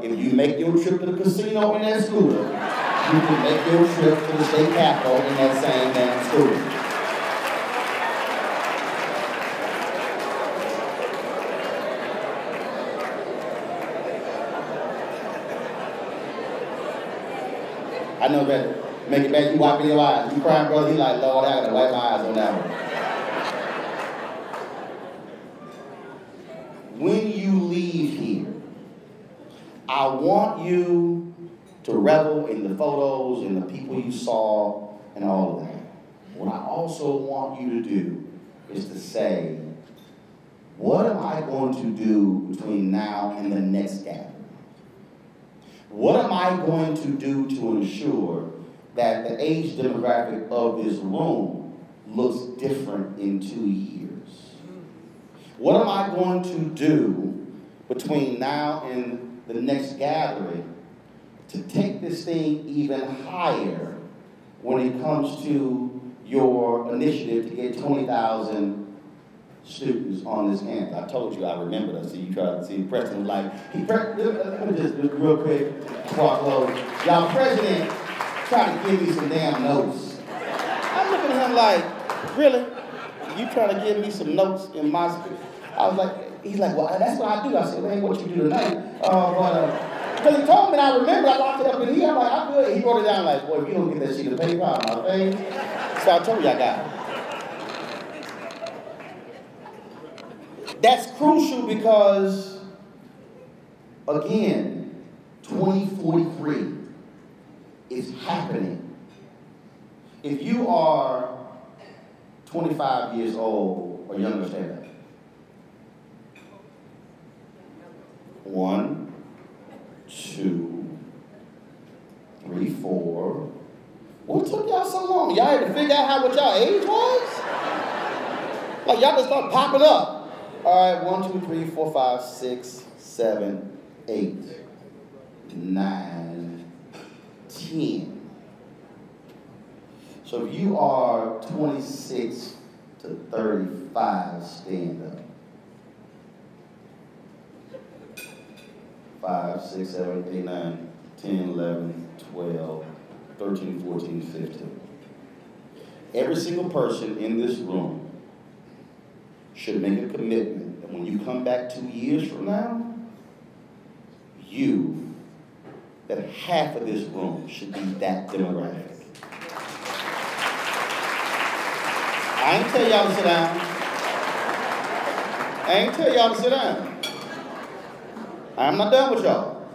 If you make your trip to the casino in that scooter, you can make your trip to the state capitol in that same damn scooter. I know better. Make it back, you wiping your eyes. You crying, brother, you like, Lord, I gotta wipe my eyes on that one. When you leave here, I want you to revel in the photos and the people you saw and all of that. What I also want you to do is to say, what am I going to do between now and the next gathering? What am I going to do to ensure that the age demographic of this room looks different in 2 years? What am I going to do between now and the next gathering to take this thing even higher when it comes to your initiative to get 20,000 students on this campus? I told you I remember that. So you try to see Preston like, let me just real quick before I close. Y'all, President trying to give me some damn notes. I'm looking at him like, really? You trying to give me some notes in my speech? I was like, he's like, well, that's what I do. I said, well, ain't what you do tonight. Because he told me, and I remember, I locked it up in here. I'm like, I'm good. He wrote it down like, boy, if you don't get that sheet of paper out of my face. So I told you I got it. That's crucial because, again, 2043 is happening. If you are 25 years old or younger, stand up. 1, 2, 3, 4. What took y'all so long? Y'all had to figure out what y'all age was? Like y'all just start popping up. All right, 1, 2, 3, 4, 5, 6, 7, 8, 9, 10. So if you are 26 to 35, stand up. 5, 6, 7, 8, 9, 10, 11, 12, 13, 14, 15. Every single person in this room should make a commitment that when you come back 2 years from now, that half of this room should be that demographic. I ain't tell y'all to sit down. I ain't tell y'all to sit down. I'm not done with y'all.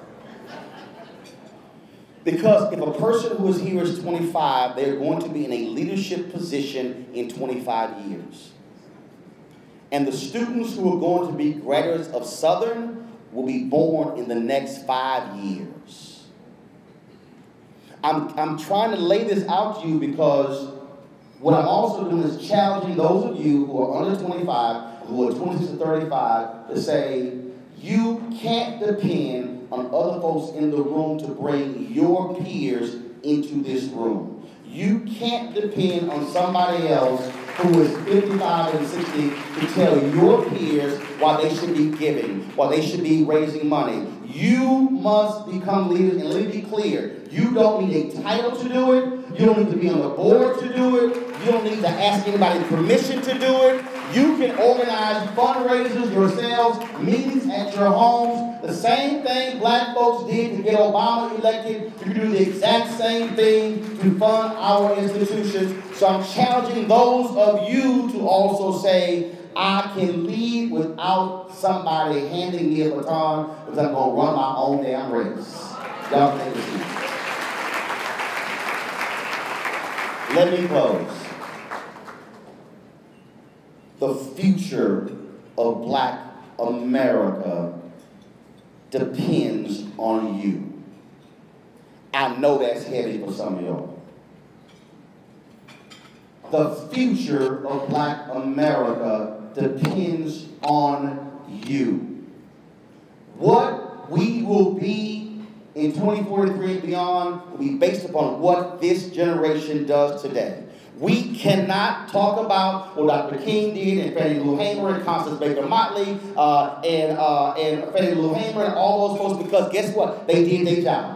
Because if a person who is here is 25, they're going to be in a leadership position in 25 years. And the students who are going to be graduates of Southern will be born in the next 5 years. I'm trying to lay this out to you because what I'm also doing is challenging those of you who are under 25, who are 26 to 35, to say, you can't depend on other folks in the room to bring your peers into this room. You can't depend on somebody else who is 55 and 60 to tell your peers why they should be giving, why they should be raising money. You must become leaders, and let me be clear. You don't need a title to do it. You don't need to be on the board to do it. You don't need to ask anybody permission to do it. You can organize fundraisers yourselves, meetings at your homes. The same thing black folks did to get Obama elected. You can do the exact same thing to fund our institutions. So I'm challenging those of you to also say, I can lead without somebody handing me a baton because I'm going to run my own damn race. Y'all think it's easy. let me close. The future of Black America depends on you. I know that's heavy for some of y'all. The future of Black America depends on you. What we will be in 2043 and beyond will be based upon what this generation does today. We cannot talk about what Dr. King did and Fannie Lou Hamer and Constance Baker Motley and Fannie Lou Hamer and all those folks, because guess what? They did their job.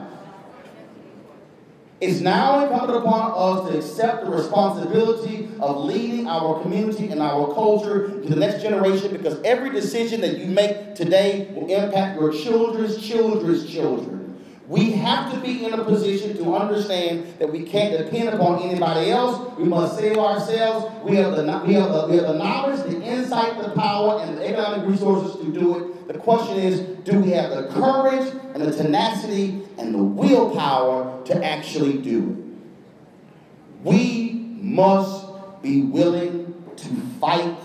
It's now incumbent upon us to accept the responsibility of leading our community and our culture to the next generation, because every decision that you make today will impact your children's children's children. We have to be in a position to understand that we can't depend upon anybody else. We must save ourselves. We have the knowledge, the insight, the power, and the economic resources to do it. The question is, do we have the courage and the tenacity and the willpower to actually do it? We must be willing to fight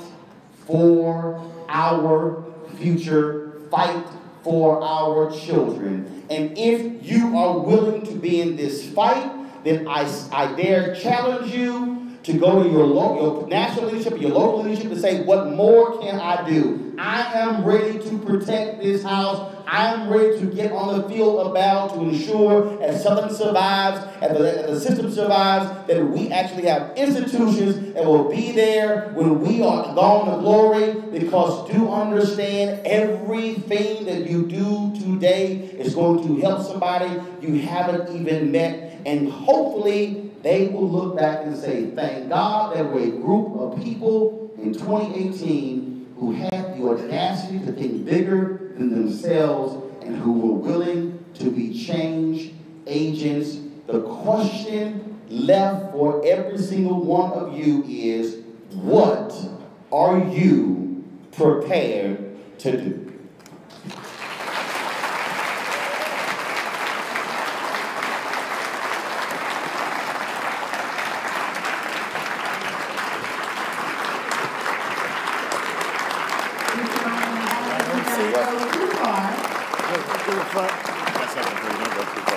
for our future, fight for our children. And if you are willing to be in this fight, then I dare challenge you to go to your national leadership, your local leadership, and say, what more can I do? I am ready to protect this house. I am ready to get on the field of battle to ensure, as Southern survives, and the system survives, that we actually have institutions that will be there when we are gone to glory. Because do understand, everything that you do today is going to help somebody you haven't even met, and hopefully they will look back and say, thank God there were a group of people in 2018 who had the audacity to think bigger than themselves and who were willing to be change agents. The question left for every single one of you is, what are you prepared to do?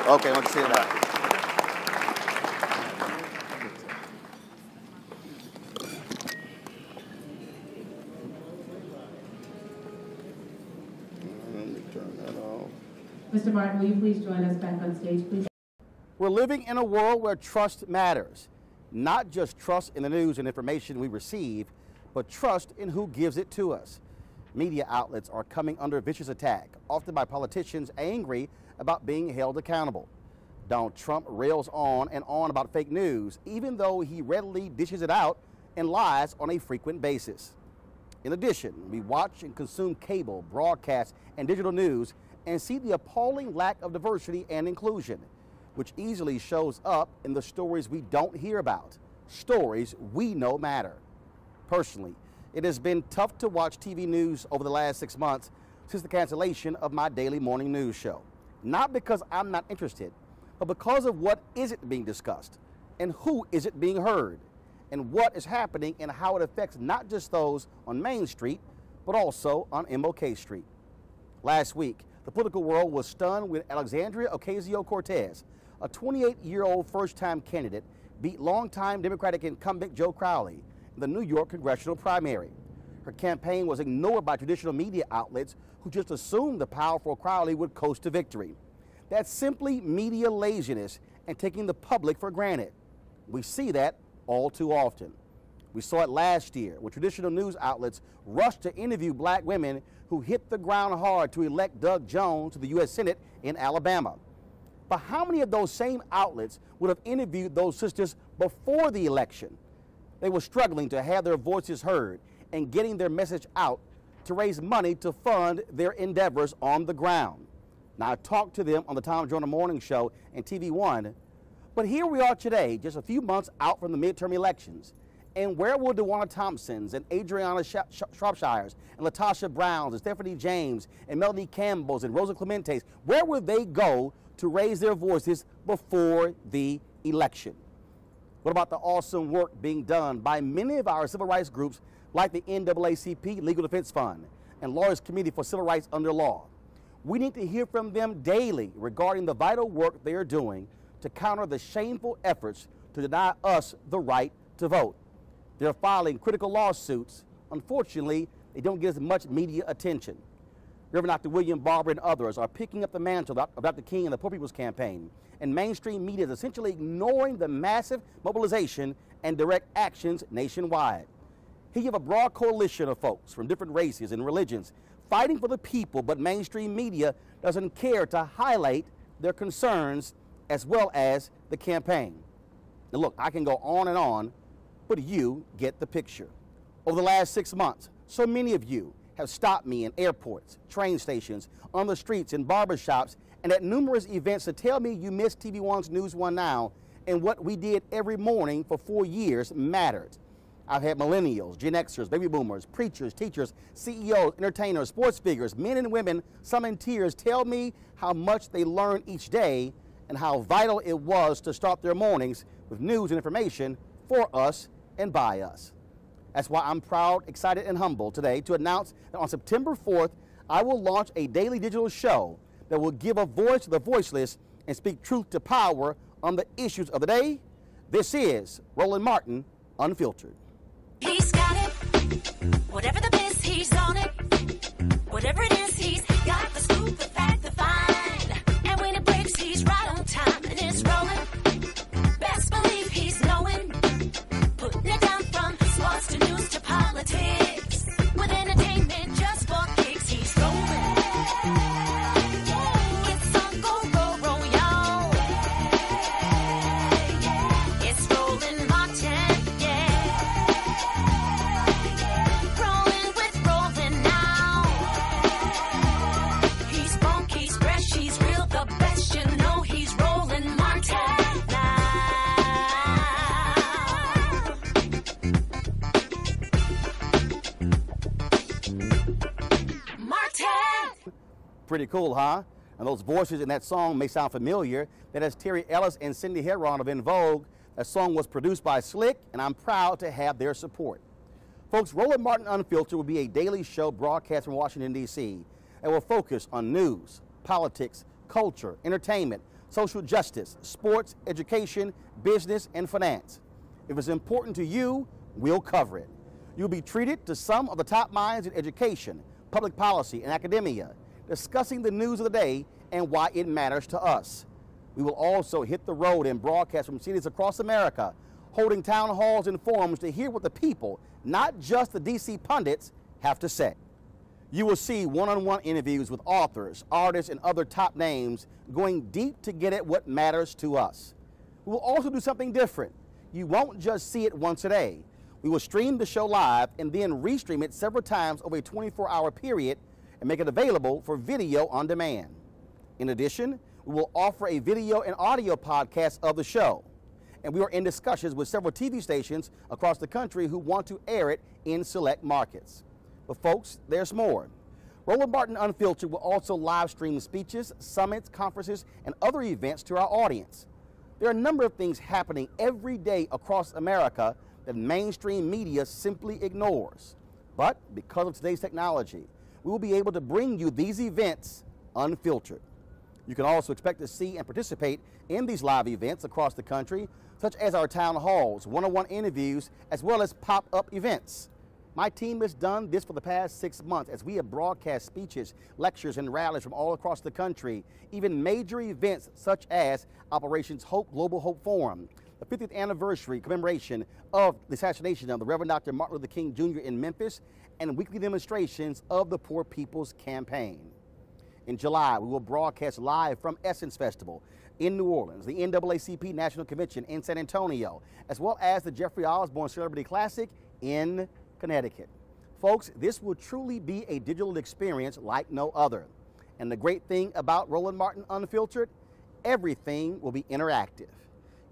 Okay, I want to see it out. Let me turn that off. Mr. Martin, will you please join us back on stage, please? We're living in a world where trust matters. Not just trust in the news and information we receive, but trust in who gives it to us. Media outlets are coming under vicious attack, often by politicians angry about being held accountable. Donald Trump rails on and on about fake news, even though he readily dishes it out and lies on a frequent basis. In addition, we watch and consume cable, broadcast, and digital news and see the appalling lack of diversity and inclusion, which easily shows up in the stories we don't hear about, stories we know matter. Personally, it has been tough to watch TV news over the last 6 months since the cancellation of my daily morning news show. Not because I'm not interested, but because of what isn't being discussed, and who isn't being heard, and what is happening and how it affects not just those on Main Street, but also on MLK Street. Last week, the political world was stunned when Alexandria Ocasio-Cortez, a 28-year-old first-time candidate, beat longtime Democratic incumbent Joe Crowley in the New York congressional primary. Her campaign was ignored by traditional media outlets who just assumed the powerful Crowley would coast to victory. That's simply media laziness and taking the public for granted. We see that all too often. We saw it last year when traditional news outlets rushed to interview black women who hit the ground hard to elect Doug Jones to the U.S. Senate in Alabama. But how many of those same outlets would have interviewed those sisters before the election? They were struggling to have their voices heard and getting their message out to raise money to fund their endeavors on the ground. Now, I talked to them on the Tom Joyner Morning Show and TV One, but here we are today, just a few months out from the midterm elections. And where will DeWanna Thompsons and Adriana Shropshires and Latasha Browns and Stephanie James and Melanie Campbells and Rosa Clementes, where will they go to raise their voices before the election? What about the awesome work being done by many of our civil rights groups like the NAACP Legal Defense Fund and Lawyers Committee for Civil Rights Under Law? We need to hear from them daily regarding the vital work they are doing to counter the shameful efforts to deny us the right to vote. They're filing critical lawsuits. Unfortunately, they don't get as much media attention. Reverend Dr. William Barber and others are picking up the mantle of Dr. King and the Poor People's Campaign, and mainstream media is essentially ignoring the massive mobilization and direct actions nationwide. Here you have a broad coalition of folks from different races and religions fighting for the people, but mainstream media doesn't care to highlight their concerns as well as the campaign. Now look, I can go on, but you get the picture. Over the last 6 months, so many of you have stopped me in airports, train stations, on the streets, in barbershops, and at numerous events to tell me you missed TV One's News One Now and what we did every morning for 4 years mattered. I've had millennials, Gen Xers, baby boomers, preachers, teachers, CEOs, entertainers, sports figures, men and women, some in tears, tell me how much they learn each day and how vital it was to start their mornings with news and information for us and by us. That's why I'm proud, excited, and humbled today to announce that on September 4th, I will launch a daily digital show that will give a voice to the voiceless and speak truth to power on the issues of the day. This is Roland Martin, Unfiltered. He's got it. Whatever the biz, he's on it. Whatever it is, he's got the scoop, the fact, the find. And when it breaks, he's right on time and it's rolling. Best believe he's knowing. Putting it down from sports to news to politics. With entertainment just for kicks, he's rolling. It's on go, y'all. It's Roland Martin, Rolling with Roland now. He's funky, he's fresh, he's real, the best, you know he's Roland Martin now. Pretty cool, huh? And those voices in that song may sound familiar. That is Terry Ellis and Cindy Heron of En Vogue. That song was produced by Slick, and I'm proud to have their support. Folks, Roland Martin Unfiltered will be a daily show broadcast from Washington, D.C. that will focus on news, politics, culture, entertainment, social justice, sports, education, business, and finance. If it's important to you, we'll cover it. You'll be treated to some of the top minds in education, public policy, and academia, discussing the news of the day and why it matters to us. We will also hit the road and broadcast from cities across America, holding town halls and forums to hear what the people, not just the DC pundits, have to say. You will see one-on-one interviews with authors, artists, and other top names going deep to get at what matters to us. We will also do something different. You won't just see it once a day. We will stream the show live and then restream it several times over a 24-hour period and make it available for video on demand. In addition, we will offer a video and audio podcast of the show. And we are in discussions with several TV stations across the country who want to air it in select markets. But folks, there's more. Roland Martin Unfiltered will also live stream speeches, summits, conferences, and other events to our audience. There are a number of things happening every day across America that mainstream media simply ignores. But because of today's technology, we will be able to bring you these events unfiltered. You can also expect to see and participate in these live events across the country, such as our town halls, one-on-one interviews, as well as pop-up events. My team has done this for the past 6 months as we have broadcast speeches, lectures, and rallies from all across the country, even major events such as Operations Hope Global Hope Forum, the 50th anniversary commemoration of the assassination of the Reverend Dr. Martin Luther King Jr. in Memphis, and weekly demonstrations of the Poor People's Campaign. In July, we will broadcast live from Essence Festival in New Orleans, the NAACP National Convention in San Antonio, as well as the Jeffrey Osborne Celebrity Classic in Connecticut. Folks, this will truly be a digital experience like no other. And the great thing about Roland Martin Unfiltered, everything will be interactive.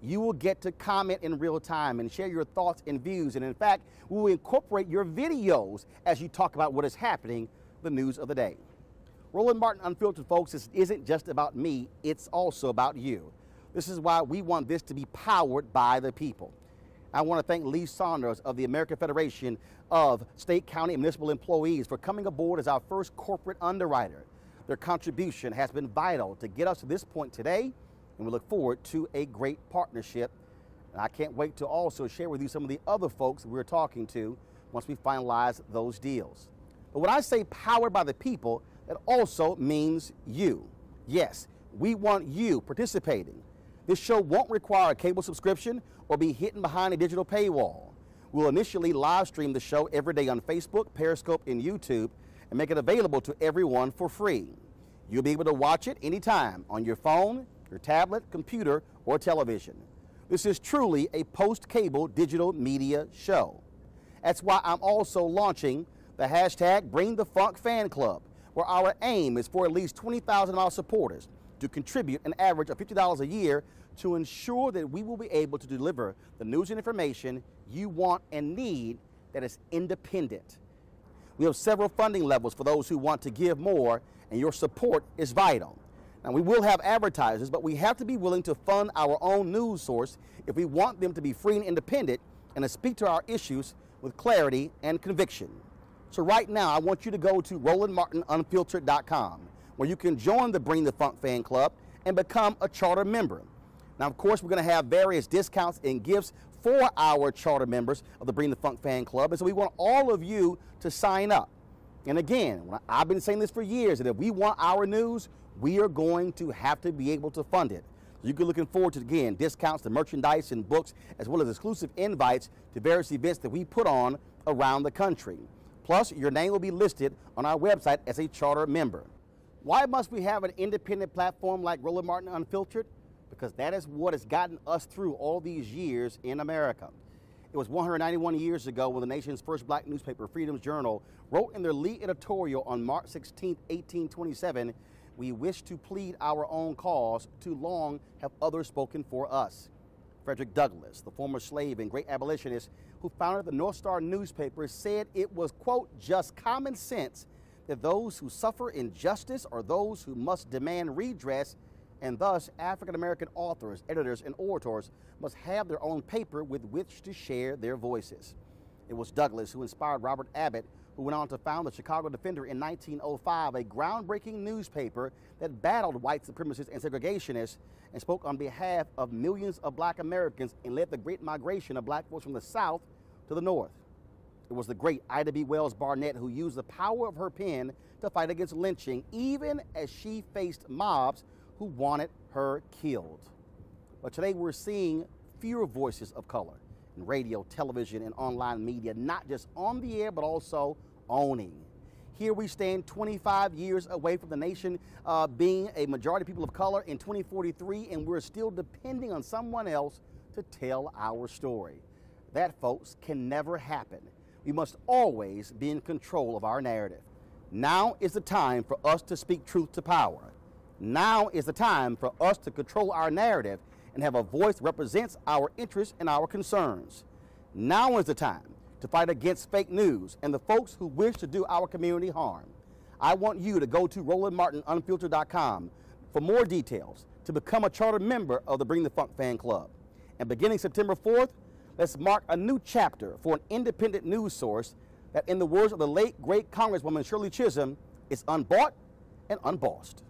You will get to comment in real time and share your thoughts and views. And in fact, we will incorporate your videos as you talk about what is happening, the news of the day. Roland Martin Unfiltered, folks, this isn't just about me, it's also about you. This is why we want this to be powered by the people. I want to thank Lee Saunders of the American Federation of State, County, and Municipal Employees for coming aboard as our first corporate underwriter. Their contribution has been vital to get us to this point today, and we look forward to a great partnership. And I can't wait to also share with you some of the other folks we're talking to once we finalize those deals. But when I say powered by the people, that also means you. Yes, we want you participating. This show won't require a cable subscription or be hidden behind a digital paywall. We'll initially live stream the show every day on Facebook, Periscope, and YouTube and make it available to everyone for free. You'll be able to watch it anytime on your phone, your tablet, computer, or television. This is truly a post-cable digital media show. That's why I'm also launching the hashtag Bring the Funk Fan Club, where our aim is for at least 20,000 of our supporters to contribute an average of $50 a year to ensure that we will be able to deliver the news and information you want and need that is independent. We have several funding levels for those who want to give more, and your support is vital. Now, we will have advertisers, but we have to be willing to fund our own news source if we want them to be free and independent and to speak to our issues with clarity and conviction. So right now, I want you to go to RolandMartinUnfiltered.com, where you can join the Bring the Funk Fan Club and become a charter member. Now, of course, we're going to have various discounts and gifts for our charter members of the Bring the Funk Fan Club, and so we want all of you to sign up. And again, I've been saying this for years, that if we want our news, we are going to have to be able to fund it. So you can looking forward to, again, discounts to merchandise and books, as well as exclusive invites to various events that we put on around the country. Plus, your name will be listed on our website as a charter member. Why must we have an independent platform like Roland Martin Unfiltered? Because that is what has gotten us through all these years in America. It was 191 years ago when the nation's first black newspaper, Freedom's Journal, wrote in their lead editorial on March 16, 1827, "We wish to plead our own cause, too long have others spoken for us." Frederick Douglass, the former slave and great abolitionist who founded the North Star newspaper, said it was, quote, "just common sense that those who suffer injustice are those who must demand redress, and thus African-American authors, editors, and orators must have their own paper with which to share their voices." It was Douglass who inspired Robert Abbott, who went on to found the Chicago Defender in 1905, a groundbreaking newspaper that battled white supremacists and segregationists and spoke on behalf of millions of black Americans and led the great migration of black folks from the South to the North. It was the great Ida B. Wells Barnett who used the power of her pen to fight against lynching, even as she faced mobs who wanted her killed. But today we're seeing fewer voices of color in radio, television, and online media, not just on the air, but also owning. Here we stand 25 years away from the nation being a majority of people of color in 2043, and we're still depending on someone else to tell our story. That, folks, can never happen. We must always be in control of our narrative. Now is the time for us to speak truth to power. Now is the time for us to control our narrative and have a voice that represents our interests and our concerns. Now is the time to fight against fake news and the folks who wish to do our community harm. I want you to go to RolandMartinUnfiltered.com for more details to become a charter member of the Bring the Funk Fan Club. And beginning September 4th, let's mark a new chapter for an independent news source that, in the words of the late, great Congresswoman Shirley Chisholm, is unbought and unbossed.